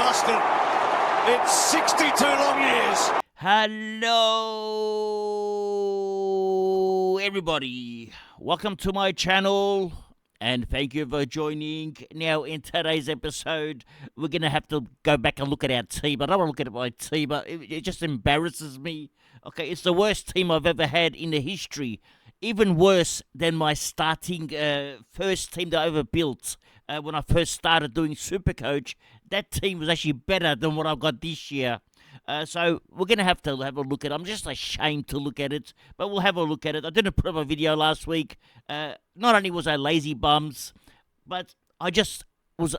bastard. It's 62 long years. Hello, everybody. Welcome to my channel, and thank you for joining. Now, in today's episode, we're going to have to go back and look at our team. I don't want to look at my team, but it just embarrasses me. Okay, it's the worst team I've ever had in the history. Even worse than my starting first team that I ever built when I first started doing Supercoach. That team was actually better than what I've got this year. So we're going to have a look at it. I'm just ashamed to look at it, but we'll have a look at it. I didn't put up a video last week. Not only was I lazy bums, but I just was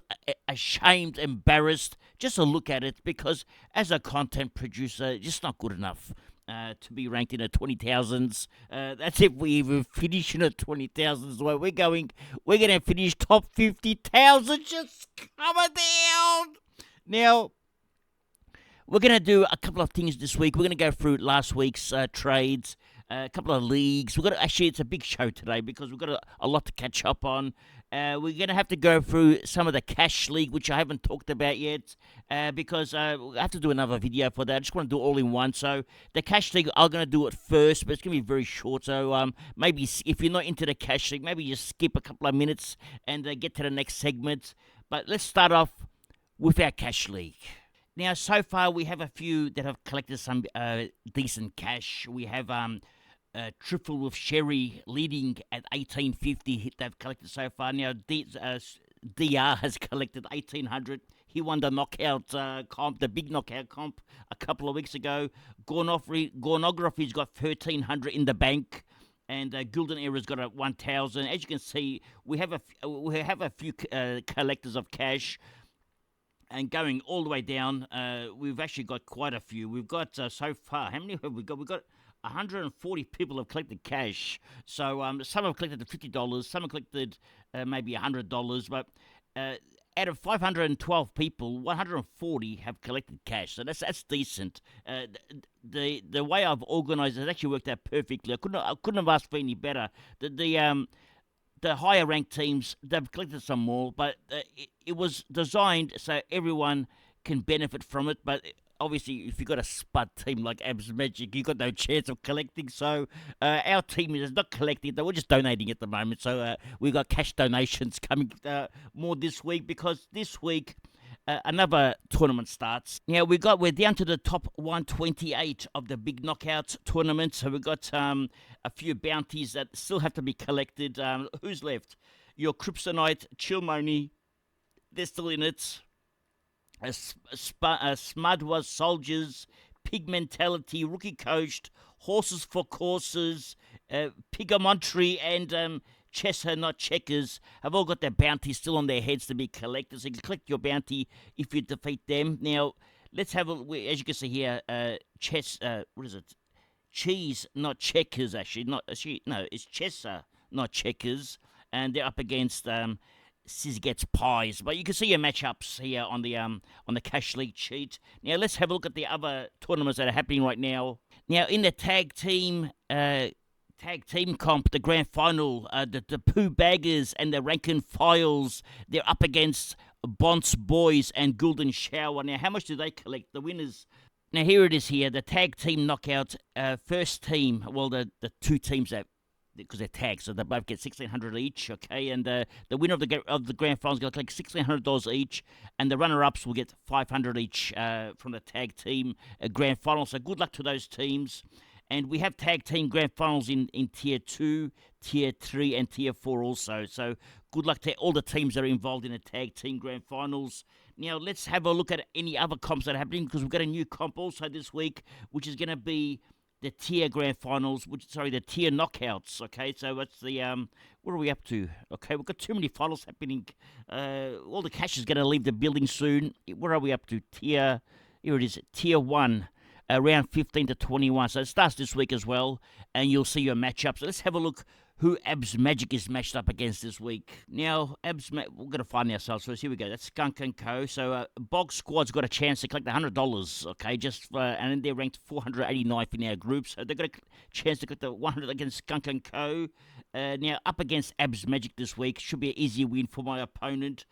ashamed, embarrassed just to look at it, because as a content producer, it's just not good enough to be ranked in the 20,000s. That's if we even finish in the 20,000s. The way we're going to finish top 50,000. Just coming down. Now, we're going to do a couple of things this week. We're going to go through last week's trades, a couple of leagues. It's a big show today because we've got a lot to catch up on. We're going to have to go through some of the cash league, which I haven't talked about yet, because I have to do another video for that. I just want to do it all in one. So the cash league, I'm going to do it first, but it's going to be very short. So maybe if you're not into the cash league, maybe just skip a couple of minutes and get to the next segment. But let's start off with our cash league. Now, so far, we have a few that have collected some decent cash. We have Triple with Sherry leading at 1850. They've collected so far. Now, DR has collected 1800. He won the knockout comp, the big knockout comp, a couple of weeks ago. Gornography's got 1300 in the bank. And Gilden Era's got a 1,000. As you can see, we have a few collectors of cash. And going all the way down, we've actually got quite a few. We've got, so far, how many have we got? We've got 140 people have collected cash. So some have collected $50, some have collected maybe $100. But out of 512 people, 140 have collected cash. So that's decent. The way I've organised it has actually worked out perfectly. I couldn't have asked for any better. The higher ranked teams, they've collected some more, but it was designed so everyone can benefit from it. But obviously, if you've got a spud team like Abs Magic, you've got no chance of collecting. So our team is not collecting, we're just donating at the moment. So we've got cash donations coming more this week, because this week another tournament starts. Now, we're down to the top 128 of the big knockout tournament. So we've got a few bounties that still have to be collected. Who's left? Your Kryptonite, Chilmoni, they're still in it. Smud was Soldiers, Pig Mentality, Rookie Coached, Horses for Courses, Pigamontry, and Chesser Not Checkers have all got their bounties still on their heads to be collected. So you can collect your bounty if you defeat them. Now, let's have as you can see here, what is it? Cheese Not Checkers, actually. It's Chesser Not Checkers. And they're up against Sis Gets Pies. But you can see your matchups here on the Cash League sheet. Now, let's have a look at the other tournaments that are happening right now. Now, in the tag team comp, the grand final, the Pooh Baggers and the Rankin Files, they're up against Bonce Boys and Golden Shower. Now, how much do they collect? The winners. Now, here it is here, the tag team knockout, first team, well, the two teams that, because they're tagged, so they both get $1,600 each, okay? And the winner of the grand final is going to collect $1,600 each, and the runner-ups will get $500 each from the tag team grand final. So good luck to those teams. And we have tag team grand finals in Tier 2, Tier 3, and Tier 4 also. So good luck to all the teams that are involved in the tag team grand finals. Now, let's have a look at any other comps that are happening, because we've got a new comp also this week, which is going to be the tier grand finals, the tier knockouts, okay? So that's the, what are we up to? Okay, we've got too many finals happening. All the cash is going to leave the building soon. Where are we up to? Here it is, Tier 1. Around 15 to 21. So it starts this week as well, and you'll see your matchups. So let's have a look who Abs Magic is matched up against this week. Now, we're going to find ourselves first. Here we go. That's Skunk & Co. So Bog Squad's got a chance to collect $100, okay? And then they're ranked 489th in our group. So they've got a chance to collect the 100 against Skunk & Co. Now, up against Abs Magic this week. Should be an easy win for my opponent.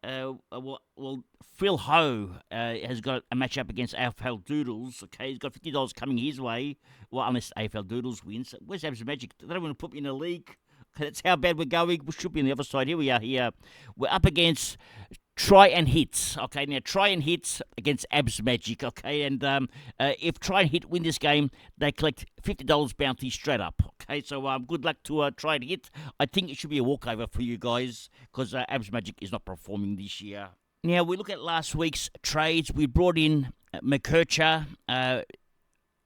Phil Ho has got a match up against AFL Doodles. Okay, he's got $50 coming his way. Well, unless AFL Doodles wins. Where's Abs Magic? They don't want to put me in a league. Okay, that's how bad we're going. We should be on the other side. Here we are. Here we're up against Try and Hits. Okay, now Try and Hits against Abs Magic. Okay, and if Try and Hit win this game, they collect $50 bounty straight up. Okay, so good luck to Try and Hit. I think it should be a walkover for you guys because Abs Magic is not performing this year. Now we look at last week's trades. We brought in McKercher,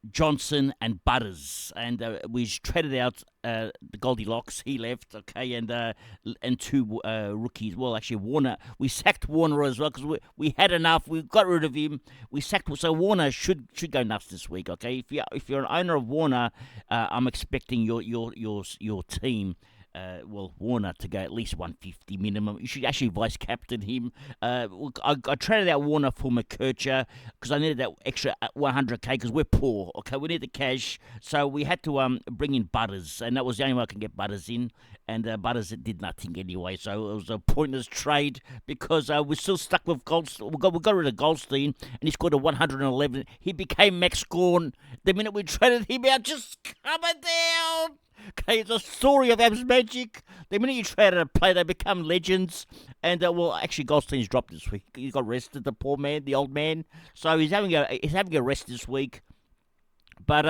Johnson and Butters, and we traded out the Goldilocks. He left, okay, and two rookies. Well, actually, Warner. We sacked Warner as well because we had enough. We got rid of him. We sacked. So Warner should go nuts this week, okay. If you're an owner of Warner, I'm expecting your team. Warner to go at least 150 minimum. You should actually vice captain him. I traded out Warner for McKercher because I needed that extra 100k because we're poor. Okay, we need the cash, so we had to bring in Butters, and that was the only way I can get Butters in. And Butters did nothing anyway, so it was a pointless trade because we're still stuck with Goldstein. We got rid of Goldstein, and he scored a 111. He became Max Gorn the minute we traded him out. Just coming down. Okay, it's a story of Abs Magic. The minute you trade a player, they become legends. And actually, Goldstein's dropped this week. He got rested, the poor man, the old man. So he's having a rest this week. But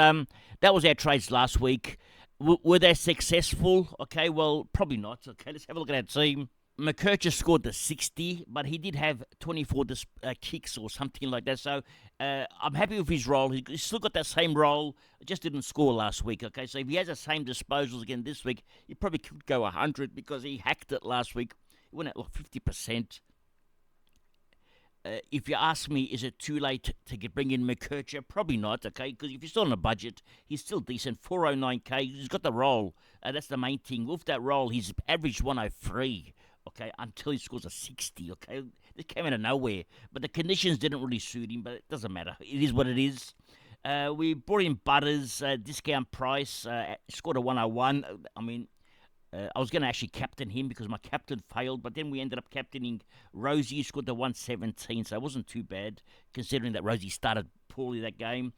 that was our trades last week. Were they successful? Okay, well, probably not. Okay, let's have a look at our team. McKercher scored the 60, but he did have 24 kicks or something like that. So I'm happy with his role. He's still got that same role. Just didn't score last week. Okay, so if he has the same disposals again this week, he probably could go 100 because he hacked it last week. He went at like 50%. If you ask me, is it too late to bring in McKercher? Probably not, okay, because if you're still on a budget, he's still decent, 409k, he's got the role. That's the main thing. With that role, he's averaged 103, okay, until he scores a 60, okay. This came out of nowhere, but the conditions didn't really suit him, but it doesn't matter. It is what it is. We brought in Butters, discount price, scored a 101. I was going to actually captain him because my captain failed, but then we ended up captaining Rosie, who scored the 117, so it wasn't too bad, considering that Rosie started poorly that game.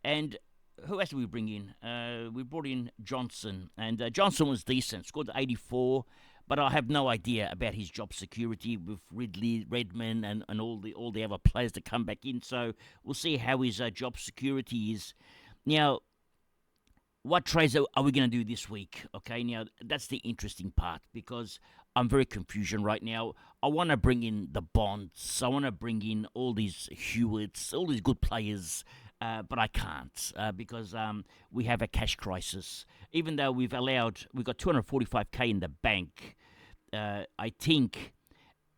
And who else did we bring in? We brought in Johnson, and Johnson was decent, scored the 84, but I have no idea about his job security with Ridley, Redmond, and all the other players that come back in, so we'll see how his job security is. Now, what trades are we going to do this week? Okay, now that's the interesting part because I'm very confused right now. I want to bring in the Bonds. I want to bring in all these Hewitts, all these good players, but I can't because we have a cash crisis. Even though we've got 245k in the bank, I think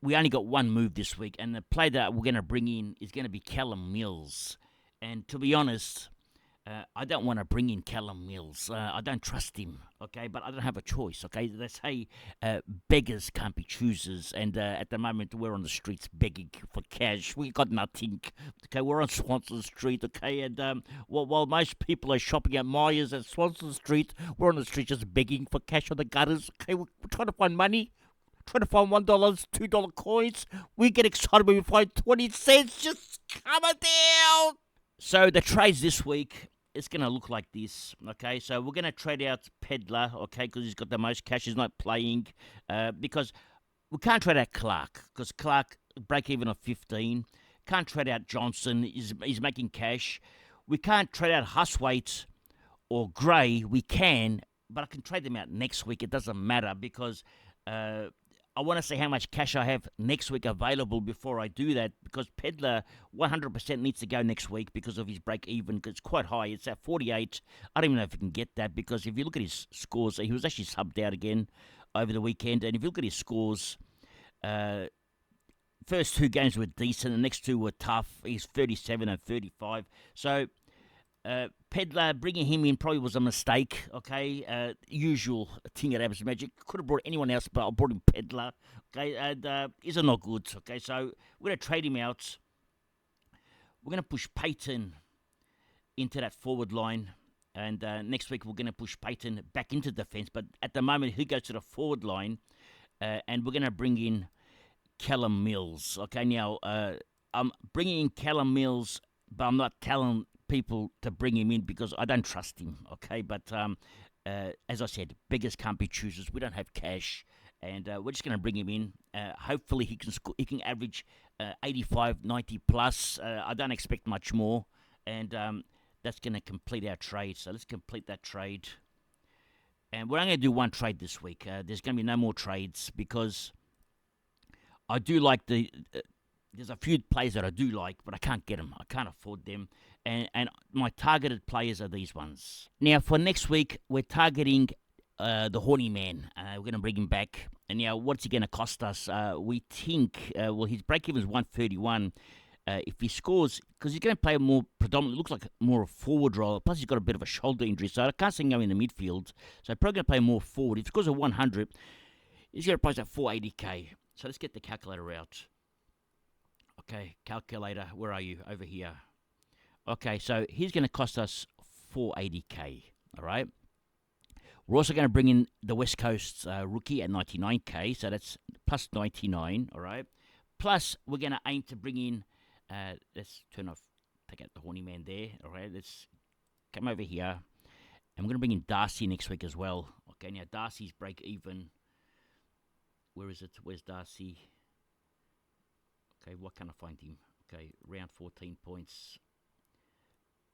we only got one move this week, and the player that we're going to bring in is going to be Callum Mills. And to be honest, I don't want to bring in Callum Mills. I don't trust him, okay? But I don't have a choice, okay? They say beggars can't be choosers, and at the moment we're on the streets begging for cash. We got nothing, okay? We're on Swanson Street, okay? And while most people are shopping at Myers at Swanson Street, we're on the street just begging for cash on the gutters, okay? We're trying to find money. Trying to find $1, $2 coins. We get excited when we find 20 cents. Just coming down. So the trades this week, it's going to look like this, okay? So we're going to trade out Pedler, okay, because he's got the most cash. He's not playing because we can't trade out Clark because Clark break even of 15. Can't trade out Johnson. He's making cash. We can't trade out Huswaite or Gray. We can, but I can trade them out next week. It doesn't matter because I want to see how much cash I have next week available before I do that because Pedler 100% needs to go next week because of his break even. It's quite high. It's at 48. I don't even know if you can get that because if you look at his scores, he was actually subbed out again over the weekend. And if you look at his scores, first two games were decent. The next two were tough. He's 37 and 35. So Pedler, bringing him in probably was a mistake, okay? Usual thing at Abs Magic. Could have brought anyone else, but I brought in Pedler, okay? And he's not good, okay? So we're going to trade him out. We're going to push Peyton into that forward line. And next week we're going to push Peyton back into defense. But at the moment, he goes to the forward line. And we're going to bring in Callum Mills. Okay, now I'm bringing in Callum Mills, but I'm not telling people to bring him in because I don't trust him. Okay, but as I said, beggars can't be choosers. We don't have cash, and we're just going to bring him in. Hopefully, he can he can average 85, 90 plus. I don't expect much more, and that's going to complete our trade. So let's complete that trade. And we're only going to do one trade this week. There's going to be no more trades because I do like there's a few players that I do like, but I can't get them. I can't afford them. And my targeted players are these ones. Now, for next week, we're targeting the Horny Man. We're going to bring him back. And now, what's he going to cost us? We think, his break-even is 131. If he scores, because he's going to play more predominantly, looks like more a forward role. Plus, he's got a bit of a shoulder injury, so I can't see him going in the midfield. So probably going to play more forward. If he scores a 100, he's going to price at 480k. So let's get the calculator out. Okay, calculator, where are you? Over here. Okay, so he's going to cost us 480k. All right. We're also going to bring in the West Coast rookie at 99k, so that's plus 99. All right. Plus, we're going to aim to bring in. Let's take out the Horny Man there. All right, let's come over here. And we're going to bring in Darcy next week as well. Okay, now Darcy's break even. Where is it? Where's Darcy? Okay, what can I find him? Okay, round 14 points.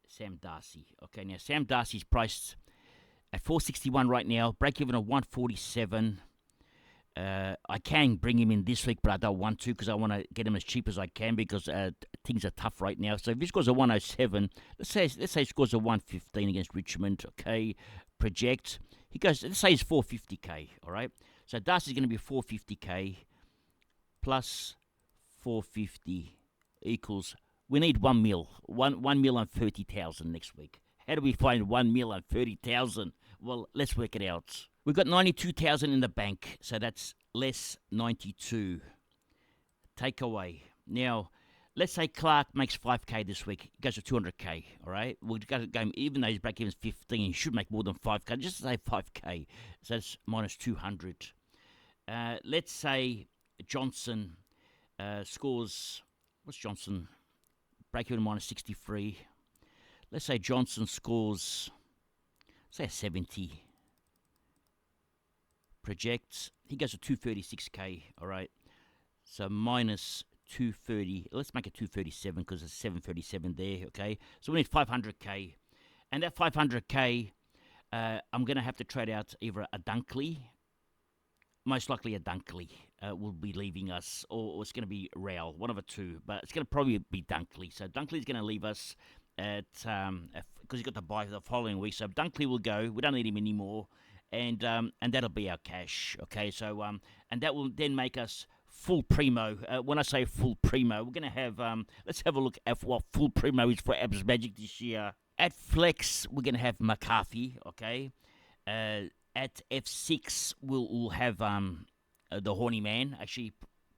Sam Darcy. Okay, now Sam Darcy's priced at 461 right now. Break even of 147. I can bring him in this week, but I don't want to because I want to get him as cheap as I can because things are tough right now. So if he scores a 107, let's say he scores a 115 against Richmond, okay, project. He goes, let's say he's 450k, all right? So Darcy's going to be 450k plus 450 equals, we need 1 mil, 1 mil and 30,000 next week. How do we find 1 mil and 30,000? Well, let's work it out. We've got 92,000 in the bank, so that's less 92. Take away. Now, let's say Clark makes 5k this week. He goes to 200k, all right? We've got to go, even though his break even is 15, he should make more than 5k. Just say 5k, so that's minus 200. Let's say Johnson scores, what's Johnson? Break even minus 63. Let's say Johnson scores, say a 70. Projects, he goes to 236k, all right? So minus 230, let's make it 237 because it's 737 there, okay? So we need 500k. And that 500k, I'm going to have to trade out either a Dunkley, most likely a Dunkley will be leaving us, or it's going to be Rail, one of the two, but it's going to probably be Dunkley. So Dunkley's going to leave us at, because he's got to buy the following week. So Dunkley will go, we don't need him anymore. And that'll be our cash, okay? So and that will then make us full primo. When I say full primo, we're gonna have let's have a look at what full primo is for Abs Magic this year. At flex, we're gonna have McCarthy, okay? At F6, we'll have the Horny Man. Actually,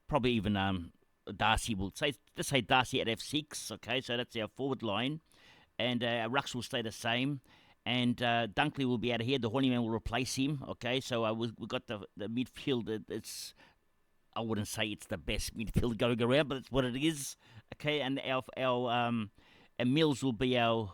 probably even Darcy will say. Let's say Darcy at F6, okay? So that's our forward line, and our rucks will stay the same. And Dunkley will be out of here. The Horny Man will replace him. Okay, so we've got the midfield. It's, I wouldn't say it's the best midfield going around, but it's what it is. Okay, and our Mills will be our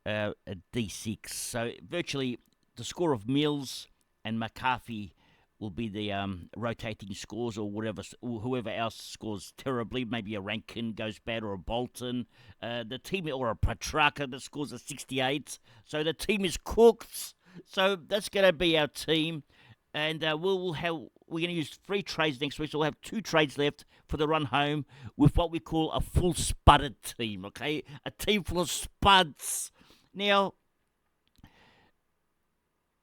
D6. So virtually the score of Mills and McCarthy will be the rotating scores, or whatever, or whoever else scores terribly. Maybe a Rankin goes bad, or a Bolton. The team, or a Petrarca that scores a 68. So the team is cooked. So that's going to be our team, and we're going to use 3 trades next week. So we'll have 2 trades left for the run home with what we call a full spudded team. Okay, a team full of spuds. Now,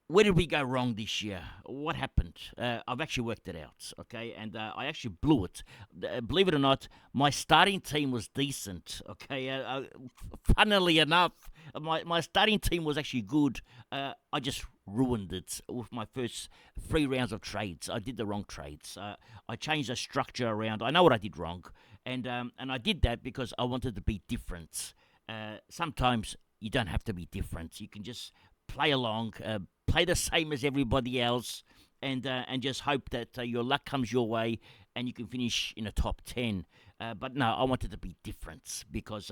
where did we go wrong this year? What happened? I've actually worked it out, okay? And I actually blew it. Believe it or not, my starting team was decent, okay? Funnily enough, my starting team was actually good. I just ruined it with my first 3 rounds of trades. I did the wrong trades. I changed the structure around. I know what I did wrong. And I did that because I wanted to be different. Sometimes you don't have to be different. You can just play along, play the same as everybody else, and just hope that your luck comes your way and you can finish in the top 10. But no, I wanted to be different because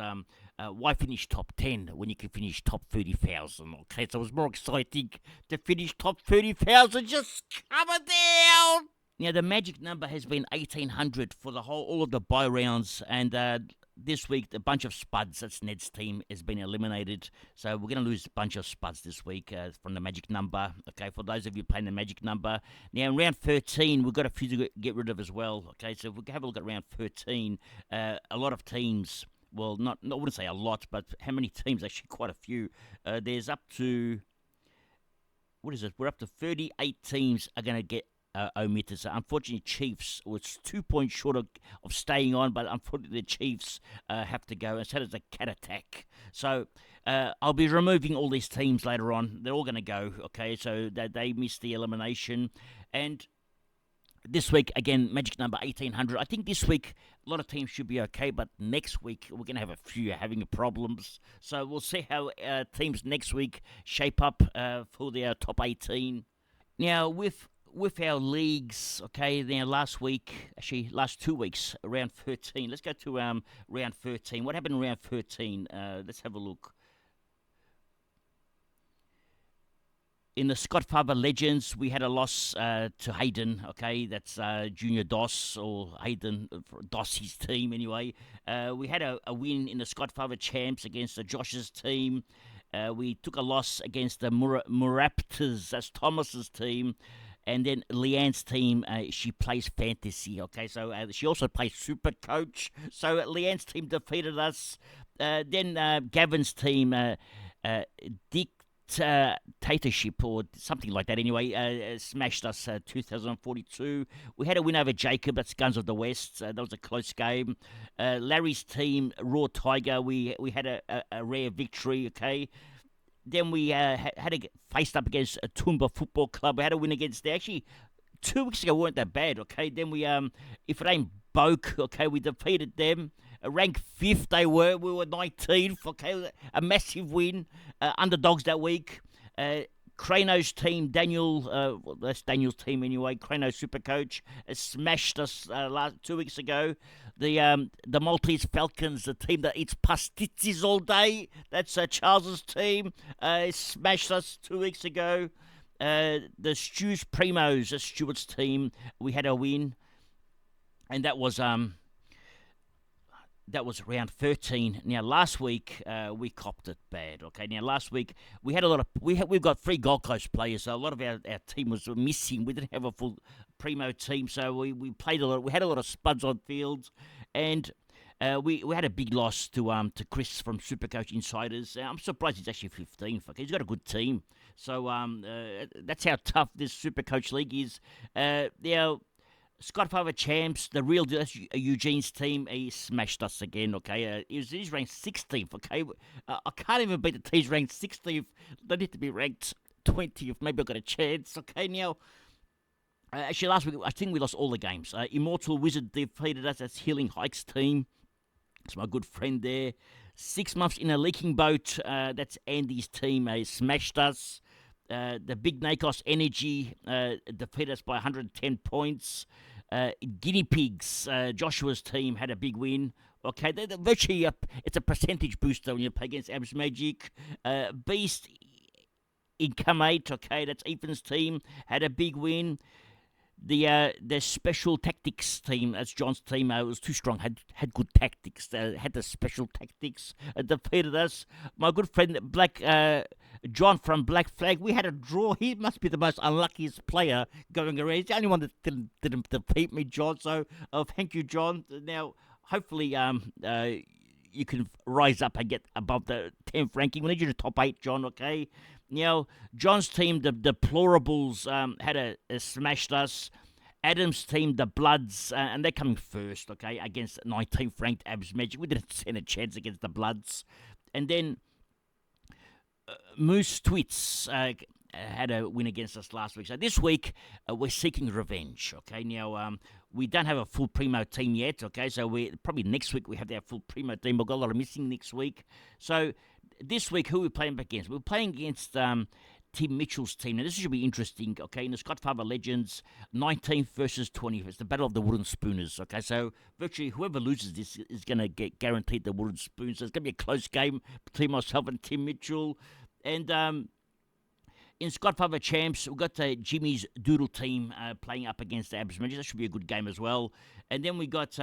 why finish top 10 when you can finish top 30,000? Okay, so it was more exciting to finish top 30,000. Just cover down. Now, the magic number has been 1,800 for all of the bye rounds, and this week, a bunch of Spuds, that's Ned's team, has been eliminated. So we're going to lose a bunch of Spuds this week from the magic number. Okay, for those of you playing the magic number. Now, in round 13, we've got a few to get rid of as well. Okay, so if we have a look at round 13, a lot of teams, well, I wouldn't say a lot, but how many teams? Actually, quite a few. There's up to, what is it? We're up to 38 teams are going to get omitted. So unfortunately, Chiefs was 2 points short of staying on, but unfortunately, the Chiefs have to go. And so does the Cat Attack. So I'll be removing all these teams later on. They're all going to go, okay? So that they missed the elimination. And this week, again, magic number 1,800. I think this week, a lot of teams should be okay, but next week, we're going to have a few having problems. So we'll see how teams next week shape up for their top 18. Now, with our leagues, okay, now last 2 weeks, round 13. Let's go to round 13. What happened in round 13? Let's have a look. In the Scodfather Legends, we had a loss to Hayden, okay? That's Junior Doss, or Hayden, Doss's team anyway. We had a win in the Scodfather Champs against the Josh's team. We took a loss against the Muraptors, that's Thomas's team. And then Leanne's team, she plays fantasy, okay? So she also plays Supercoach. So Leanne's team defeated us. Then Gavin's team, Dictatorship or something like that anyway, smashed us 2042. We had a win over Jacob, that's Guns of the West. That was a close game. Larry's team, Raw Tiger, we had a rare victory, okay? Then we had to faced up against a Toomba Football Club. We had a win against them. Actually, 2 weeks ago weren't that bad, okay? Then we, if it ain't Boke, okay, we defeated them. Ranked 5th they were. We were 19th, okay? A massive win. Underdogs that week. Crano's team, Daniel, that's Daniel's team anyway, Crano Supercoach, smashed us 2 weeks ago. The Maltese Falcons, the team that eats pastizzis all day, that's Charles's team, smashed us 2 weeks ago. The Stu's Primos, that's Stuart's team, we had a win, and that was round 13. Now, last week, we copped it bad, okay? Now, last week, we had we've got 3 Gold Coast players, so a lot of our team was missing. We didn't have a full primo team, so we played a lot. We had a lot of Spuds on field, and we had a big loss to Chris from Supercoach Insiders. I'm surprised he's actually 15th, okay? He's got a good team. So that's how tough this Supercoach league is. Scodfather Champs, the real deal, that's Eugene's team, he smashed us again, okay? He's ranked 16th, okay? I can't even beat the teams ranked 16th. They need to be ranked 20th. Maybe I've got a chance, okay? Now, actually, last week, I think we lost all the games. Immortal Wizard defeated us. That's Healing Hikes team. It's my good friend there. 6 months in a leaking boat. That's Andy's team. Smashed us. The Big Nakos Energy defeated us by 110 points. Guinea Pigs, Joshua's team, had a big win. Okay, they're virtually it's a percentage booster when you play against Abs Magic. Beast Incomate, okay, that's Ethan's team, had a big win. The Special Tactics team, that's John's team, was too strong, had good tactics, had the special tactics, defeated us. My good friend Black John from Black Flag, we had a draw. He must be the most unluckiest player going around. He's the only one that didn't defeat me, John, so thank you, John. Now, hopefully you can rise up and get above the 10th ranking. We need you to top 8, John, okay? Now, John's team, the Deplorables, had smashed us. Adam's team, the Bloods, and they're coming first, okay, against 19th ranked Abs Magic. We didn't stand a chance against the Bloods. And then Moose Twits had a win against us last week. So this week, we're seeking revenge, okay? Now, we don't have a full primo team yet, okay? So probably next week we have our full primo team. We've got a lot of missing next week. So this week, who are we playing against? We're playing against Tim Mitchell's team. Now, this should be interesting, okay? In the Scodfather Legends, 19th versus 20th. It's the Battle of the Wooden Spooners, okay? So, virtually, whoever loses this is going to get guaranteed the Wooden Spoons. So, it's going to be a close game between myself and Tim Mitchell. And in Scodfather Champs, we've got Jimmy's Doodle team playing up against the Abs Magic. That should be a good game as well. And then we got...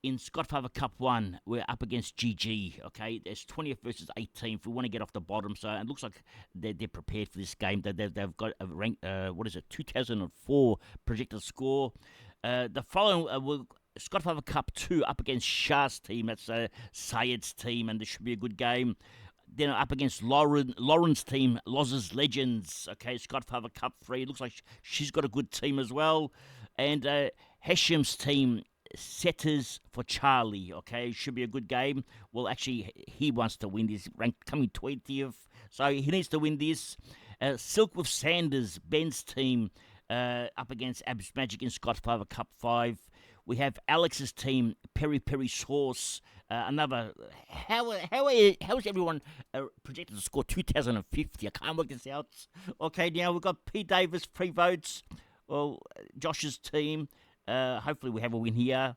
in Scodfather Cup 1, we're up against GG, okay? There's 20th versus 18th. We want to get off the bottom, so it looks like they're prepared for this game. They've got a rank, 2004 projected score. The following, Scodfather Cup 2 up against Shah's team. That's Syed's team, and this should be a good game. Then up against Lauren's team, Loz's Legends, okay? Scodfather Cup 3. It looks like she's got a good team as well. And Hesham's team, Setters for Charlie, okay? Should be a good game. Well, actually, he wants to win this, ranked coming 20th, so he needs to win this. Silk with Sanders, Ben's team, up against Abs Magic in Scodfather Cup 5. We have Alex's team, Peri Peri Sauce, another... How is everyone projected to score 2,050? I can't work this out. Okay, now we've got P. Davis, 3 votes. Well, Josh's team... hopefully we have a win here.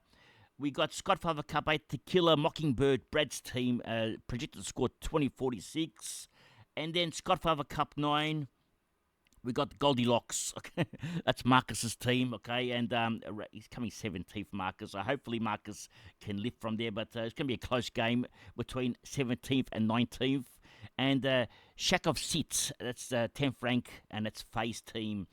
We got Scodfather Cup 8, Tequila, Mockingbird, Brad's team, projected to score 2046. And then Scodfather Cup 9, we got Goldilocks. Okay, that's Marcus's team, okay, and he's coming 17th, Marcus. So hopefully Marcus can lift from there, but it's going to be a close game between 17th and 19th. And Shack of Sits, that's 10th rank, and that's Faye's team.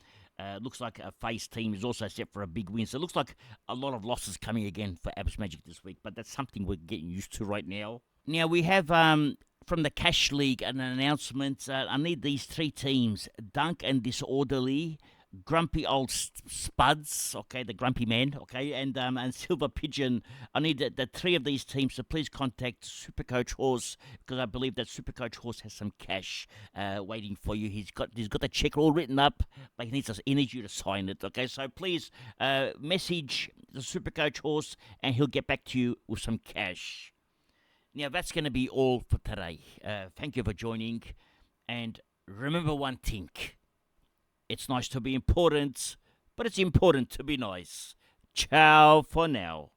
Looks like a Face team is also set for a big win. So it looks like a lot of losses coming again for Abs Magic this week. But that's something we're getting used to right now. Now we have from the Cash League an announcement. I need these 3 teams. Dunk and Disorderly, Grumpy Old Spuds, okay, the Grumpy Man, okay, and Silver Pigeon. I need the 3 of these teams, so please contact Supercoach Horse, because I believe that Supercoach Horse has some cash waiting for you. He's got the check all written up, but he needs you to sign it, okay? So please message the Supercoach Horse, and he'll get back to you with some cash. Now that's going to be all for today. Thank you for joining, and remember one thing. It's nice to be important, but it's important to be nice. Ciao for now.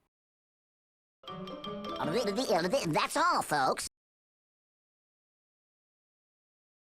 That's all, folks.